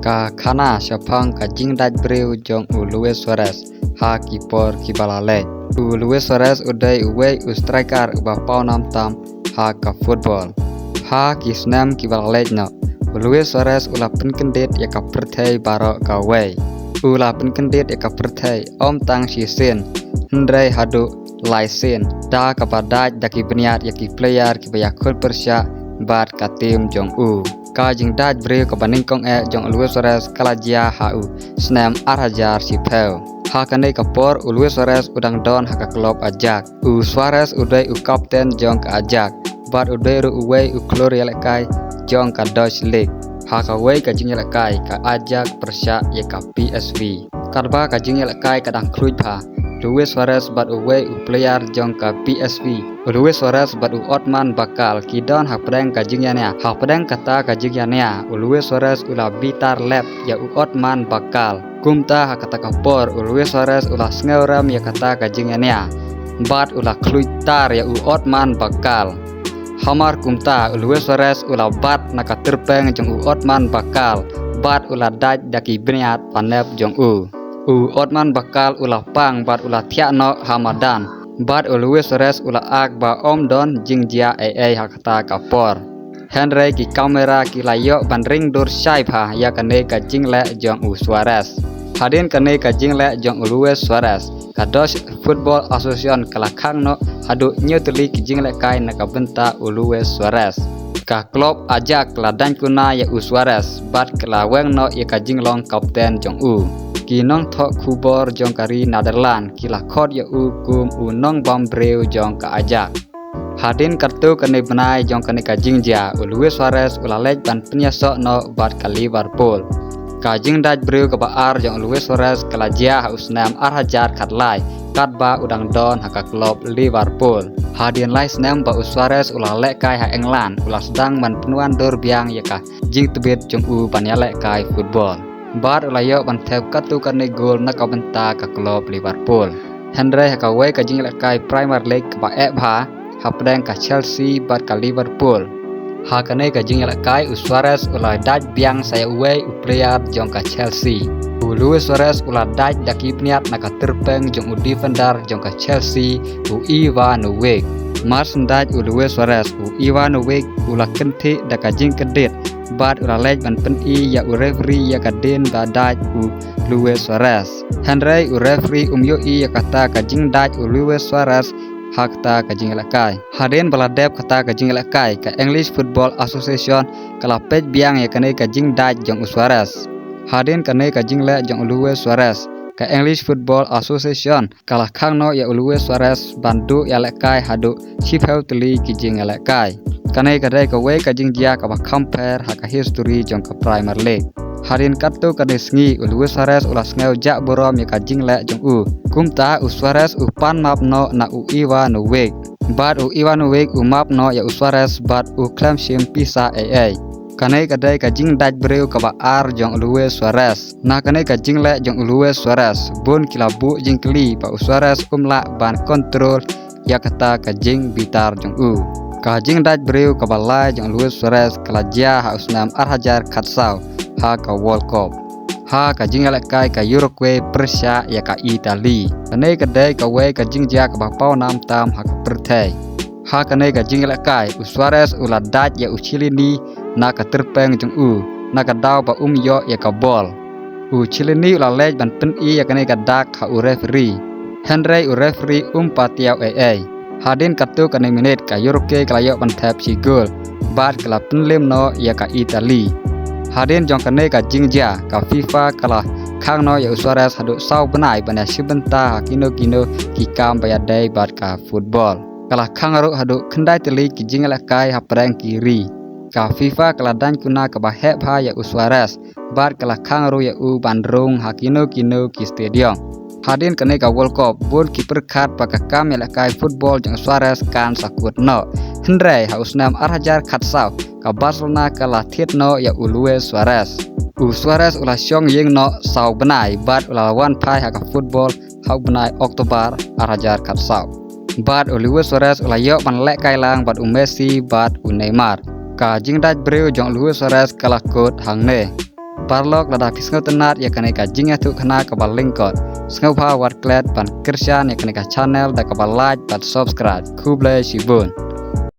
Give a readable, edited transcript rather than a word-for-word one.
Ka khana syapang ka jingdaj breu jong u Luis Suarez ha kiper kibalale. U Luis Suarez udai uwei u striker uba paunam tam ha ka football. Ha ki snam kibalale no. U Luis Suarez ula penkendit ya ka perthai baro ka wei. Ula penkendit ya ka perthai om tang si sin. Hendrai hadu lai sin. Da kapadaj daki beniat ya ki player ki bayakul persya bat ka tim jong u. Ka jingdaj breu ka baningkong jong Luis Suarez kalajia ha u snam arhajar si peu. Ha kanai kapor u Luis Suarez udang don ha ka klub Ajax. U Suarez udai u kapten jong ka Ajax. Bat udai ru uwei u klor yalekai jong ka Dutch League. Ha ka wei ka jing yalekai ka Ajax persya ya ka PSV. Kadba ka jing yalekai kadang kluj pha. Luis Suarez bat uwei u player jong ka PSV. Luis Suarez bat u Otman bakal kidon hak pedang ka jingyania. Hak pedang kata ka jingyania. Luis Suarez ula bitar lep ya u Otman bakal. Kumta hak kata kapor Luis Suarez ula sngeram ya kata ka jingyania. Bat ula kluitar ya u Otman bakal. Hamar kumta Luis Suarez ula bat naka terpeng jong u Otman bakal. Bat ula daj daki beniat panep jong u. Otman bakal ula pang bat ula tiakno Hamadan. Bat Luis Suarez ula ak ba om don jingjia hakata kapor. Henry ki kamera ki layok ban ring dur syai pha ya kane ka jingle jong u Suarez. Hadin kane ka jingle jong u Luis Suarez. Ka Dutch Football Association kalakhang no hadu nyutli ki jingle kai na ka benta u Luis Suarez. Ka klub Ajax ladan kuna ya u Suarez bat kelaweng no ya ka jinglong kapten jong u. Kinong thok kubor jong kari Netherlands kila khot ya u kum u nong bom breu jong ka Ajax. Hadin kartu kane benai jong kane ka jingjia u Luis Suarez ula lej ban penyasok no bat ka Liverpool. Ka jingdaj breu ka baar jong Luis Suarez kalajia ha usnam arhajar khatlai katba udang don ha ka klub Liverpool. Hadin lai snam ba u Suarez ula lek kai ha England ula sedang man penuan dor biang ya ka jing tebet jong u ban ya lek kai football. Bat ulayok ban thep katu kane gol na ka benta ka klub Liverpool. Henry ha ka wei ka jing lekai Premier League ba bha ha pedang ka Chelsea bat ka Liverpool. Ha kane ka jing lekai u Suarez ulai daj biang saya wei u player jong ka Chelsea. U Luis Suarez ulai daj daki pniat na ka terpeng jong u defender jong ka Chelsea u Ivanovic. Mars daj u Luis Suarez u Ivanovic ula kenti da ka jing kedit. Bat ula lej ban pen ya u referee ya ka den ba daj u Luis Suarez. Henry u referee yo ya kata ka jing daj u Luis Suarez hakta ka jing lekai. Haden baladep kata ka jing lekai ka English Football Association kala pej biang ya kane ka jing daj jong u Suarez. Haden kane ka jing le jong u Luis Suarez ka English Football Association kala khang no ya u Luis Suarez bandu ya lekai hadu chipeu teli ki jing lekai. Kanai kadai ka wei ka jingjia ka ba compare ha ka history jong ka Premier League. Harin katu kadai sngi u Luis Suarez ula sngew jak borom ya ka jingle jong u. Kumta u Suarez u pan map no na u Ivanovic. Bat u Ivanovic u map no ya u Suarez bat u klem sim pisa Kanai kadai ka jing daj breu ka ba ar jong Luis Suarez. Na kanai ka jingle jong Luis Suarez. Bun kilabu jing kli pa u Suarez umla ban kontrol ya kata ka jing bitar jong u. Ka jing daj breu ka balai jong Luis Suarez kalajia ha usnam arhajar khatsau ha ka World Cup. Ha ka jing lekai ka Uruguay persya ya ka Italy. Kanai kadai ka wei ka jingjia ka ba pau nam tam ha ka perthai. Ha kanai ka jing lekai u Suarez ula daj ya u Chilini na ka terpeng jong u na ka daw ba yo ya ka bol. U Chilini ula lej ban pen ya kanai ka dak ha u referee. Henry u referee patiau Hadin katu kane minit ka Uruguay kalayok ban thep si gol. Bat kala penlim no ya ka Italy. Hadin jong kane ka jingjia ka FIFA kala khang no ya Suarez hadu sau benai bana sibenta hakino kino ki kam bayadai bat ka football. Kala khang ru hadu khendai teli ki jingla kai ha prang kiri. Ka FIFA kala dan kuna ka ba heb ha ya Suarez. Bat kala khang ru ya u bandrung hakino kino ki stadium. Hadin kane ka World Cup bun kiper khat pakakam yalakai football jong Suarez kan sakut no. Henry ha usnam arhajar khatsau ka Barcelona kala thiet no ya u Luis Suarez. U Suarez ula syong yeng no sau benai bat ula lawan pai ha ka football ha benai Oktober arhajar khatsau. Bat u Luis Suarez ula yok ban lek kai lang bat u Messi bat u Neymar. Ka jing daj breu jong Luis Suarez kala kot hang ne. Parlok lada pisngau tenat ya kene ka jinga tu khana ka bal lingkot. Sngau pha wat klet pan kirsian ya kene ka channel da ka bal like pat subscribe. Kublai shibun.